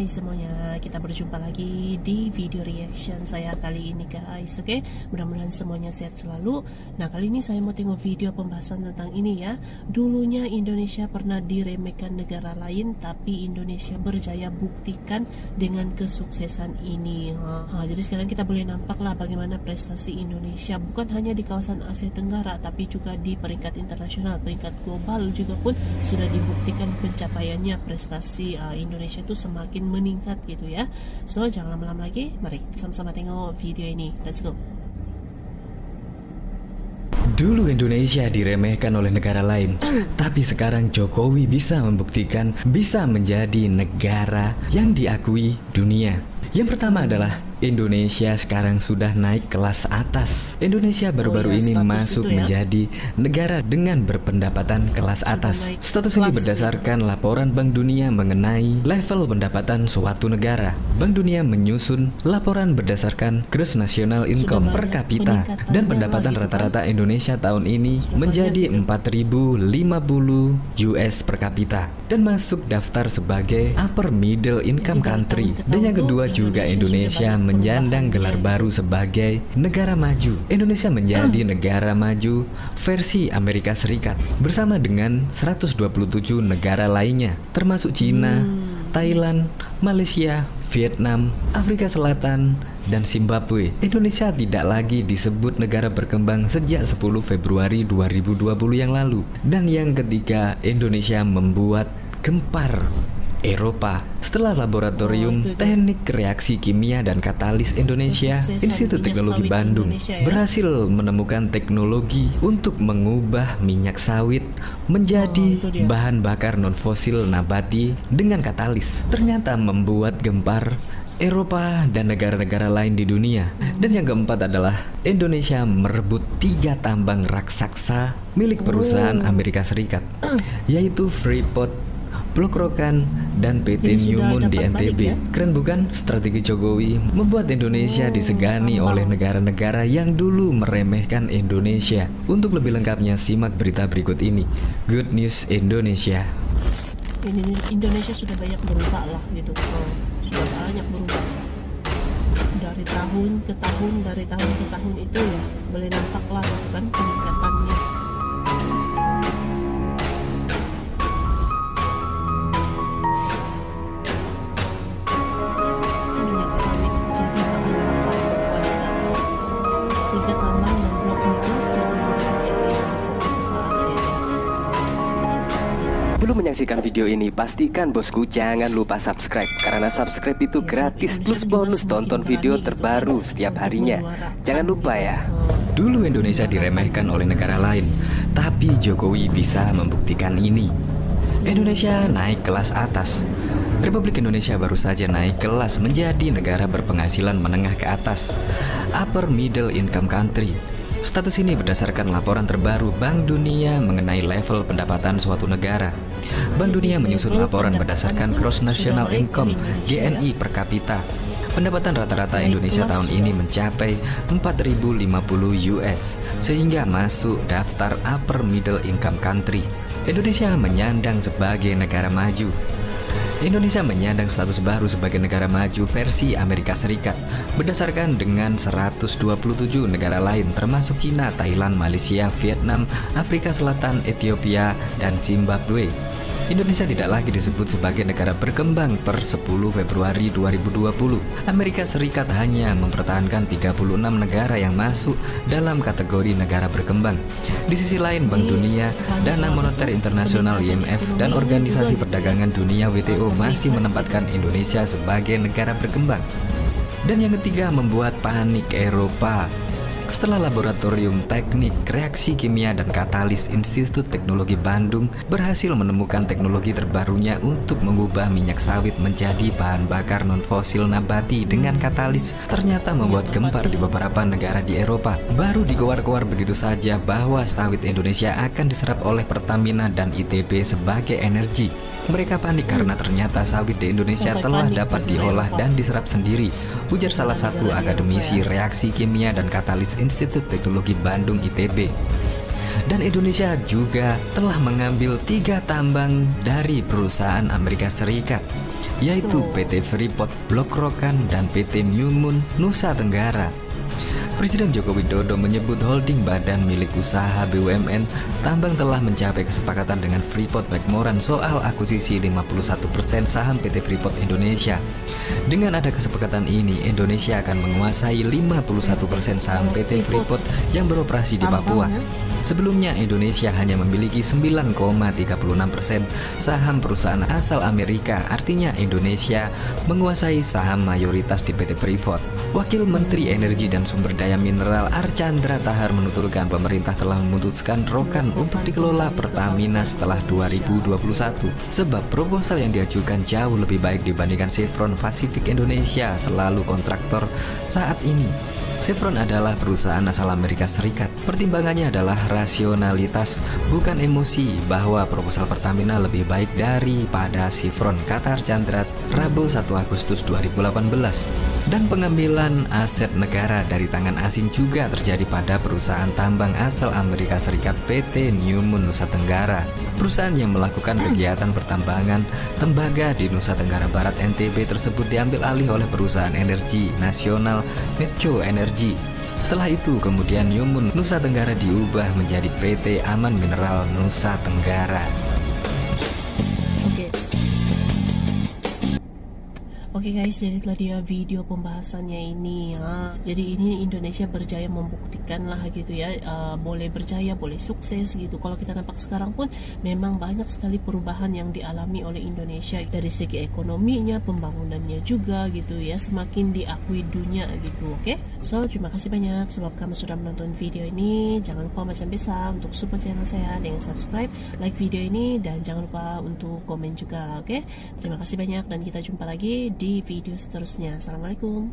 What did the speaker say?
Hai semuanya, kita berjumpa lagi di video reaction saya kali ini guys. Oke, mudah-mudahan semuanya sehat selalu. Nah, kali ini saya mau tengok video pembahasan tentang ini ya. Dulunya Indonesia pernah diremehkan negara lain, tapi Indonesia berjaya buktikan dengan kesuksesan ini. Jadi sekarang kita boleh nampak lah bagaimana prestasi Indonesia bukan hanya di kawasan Asia Tenggara, tapi juga di peringkat internasional, peringkat global juga pun sudah dibuktikan pencapaiannya. Prestasi Indonesia itu semakin meningkat gitu ya. So jangan lama-lama lagi, mari sama-sama tengok video ini. Let's go. Dulu Indonesia diremehkan oleh negara lain, tapi sekarang Jokowi bisa membuktikan bisa menjadi negara yang diakui dunia. Yang pertama adalah Indonesia sekarang sudah naik kelas atas. Indonesia baru-baru ini masuk menjadi negara dengan berpendapatan kelas atas. Status ini berdasarkan laporan Bank Dunia mengenai level pendapatan suatu negara. Bank Dunia menyusun laporan berdasarkan Gross National Income per kapita, dan pendapatan rata-rata Indonesia tahun ini menjadi 4.050 US per kapita dan masuk daftar sebagai upper middle income country. Dan yang kedua juga Indonesia menyandang gelar baru sebagai negara maju. Indonesia menjadi negara maju versi Amerika Serikat bersama dengan 127 negara lainnya, termasuk Cina, Thailand, Malaysia, Vietnam, Afrika Selatan, dan Zimbabwe. Indonesia tidak lagi disebut negara berkembang sejak 10 Februari 2020 yang lalu. Dan yang ketiga, Indonesia membuat gempar Eropa setelah Laboratorium Teknik Reaksi Kimia dan Katalis Indonesia, Institut Teknologi Bandung, berhasil menemukan teknologi untuk mengubah minyak sawit menjadi bahan bakar non-fosil nabati dengan katalis. Ternyata membuat gempar Eropa dan negara-negara lain di dunia. Dan yang keempat adalah Indonesia merebut 3 tambang raksasa milik perusahaan Amerika Serikat, yaitu Freeport, Blok Rokan, dan PT Newmont di NTB. Keren bukan? Strategi Jokowi membuat Indonesia disegani oleh negara-negara yang dulu meremehkan Indonesia. Untuk lebih lengkapnya simak berita berikut ini. Good News Indonesia. Indonesia sudah banyak berubah lah gitu. Sudah banyak berubah dari tahun ke tahun, dari tahun ke tahun itu ya boleh nampak lah kan peningkatannya. Belum menyaksikan video ini, pastikan bosku jangan lupa subscribe, karena subscribe itu gratis plus bonus tonton video terbaru setiap harinya. Jangan lupa ya. Dulu Indonesia diremehkan oleh negara lain, tapi Jokowi bisa membuktikan ini. Indonesia naik kelas atas. Republik Indonesia baru saja naik kelas menjadi negara berpenghasilan menengah ke atas, upper middle income country. Status ini berdasarkan laporan terbaru Bank Dunia mengenai level pendapatan suatu negara. Bank Dunia menyusun laporan berdasarkan Gross National Income (GNI) per kapita. Pendapatan rata-rata Indonesia tahun ini mencapai 4.050 US, sehingga masuk daftar upper middle income country. Indonesia menyandang sebagai negara maju. Indonesia menyandang status baru sebagai negara maju versi Amerika Serikat berdasarkan dengan 127 negara lain, termasuk Cina, Thailand, Malaysia, Vietnam, Afrika Selatan, Ethiopia, dan Zimbabwe. Indonesia tidak lagi disebut sebagai negara berkembang per 10 Februari 2020. Amerika Serikat hanya mempertahankan 36 negara yang masuk dalam kategori negara berkembang. Di sisi lain, Bank Dunia, Dana Moneter Internasional IMF, dan Organisasi Perdagangan Dunia WTO masih menempatkan Indonesia sebagai negara berkembang. Dan yang ketiga, membuat panik Eropa. Setelah Laboratorium Teknik Reaksi Kimia dan Katalis Institut Teknologi Bandung berhasil menemukan teknologi terbarunya untuk mengubah minyak sawit menjadi bahan bakar non-fosil nabati dengan katalis, ternyata membuat gempar di beberapa negara di Eropa. Baru dikeluar-keluar begitu saja bahwa sawit Indonesia akan diserap oleh Pertamina dan ITB sebagai energi. Mereka panik karena ternyata sawit di Indonesia telah dapat diolah dan diserap sendiri, ujar salah satu akademisi reaksi kimia dan katalis Institut Teknologi Bandung ITB. Dan Indonesia juga telah mengambil 3 tambang dari perusahaan Amerika Serikat. yaitu PT Freeport Blok Rokan dan PT New Moon Nusa Tenggara. Presiden Joko Widodo menyebut holding badan milik usaha BUMN tambang telah mencapai kesepakatan dengan Freeport McMoran soal akuisisi 51% saham PT Freeport Indonesia. Dengan ada kesepakatan ini, Indonesia akan menguasai 51% saham PT Freeport yang beroperasi di Papua. Sebelumnya, Indonesia hanya memiliki 9,36% saham perusahaan asal Amerika, artinya Indonesia menguasai saham mayoritas di PT Freeport. Wakil Menteri Energi dan Sumber Daya Mineral Archandra Tahar menuturkan pemerintah telah memutuskan Rokan untuk dikelola Pertamina setelah 2021, sebab proposal yang diajukan jauh lebih baik dibandingkan Chevron Pacific Indonesia selalu kontraktor saat ini. Chevron adalah perusahaan asal Amerika Serikat. Pertimbangannya adalah rasionalitas, bukan emosi, bahwa proposal Pertamina lebih baik daripada Chevron, kata Archandra Rabu 1 Agustus 2018. Dan pengambilan aset negara dari tangan asing juga terjadi pada perusahaan tambang asal Amerika Serikat PT New Moon Nusa Tenggara. Perusahaan yang melakukan kegiatan pertambangan tembaga di Nusa Tenggara Barat NTB tersebut diambil alih oleh perusahaan energi nasional Medco Energy. Setelah itu kemudian New Moon Nusa Tenggara diubah menjadi PT Aman Mineral Nusa Tenggara. Oke guys, jadi itulah dia video pembahasannya ini ya. Jadi ini Indonesia berjaya membuktikan lah gitu ya, boleh berjaya, boleh sukses gitu. Kalau kita nampak sekarang pun memang banyak sekali perubahan yang dialami oleh Indonesia dari segi ekonominya, pembangunannya juga gitu ya, semakin diakui dunia gitu. Oke, so terima kasih banyak sebab kamu sudah menonton video ini. Jangan lupa macam biasa untuk support channel saya dengan subscribe, like video ini, dan jangan lupa untuk komen juga. Oke, terima kasih banyak dan kita jumpa lagi di video seterusnya. Assalamualaikum.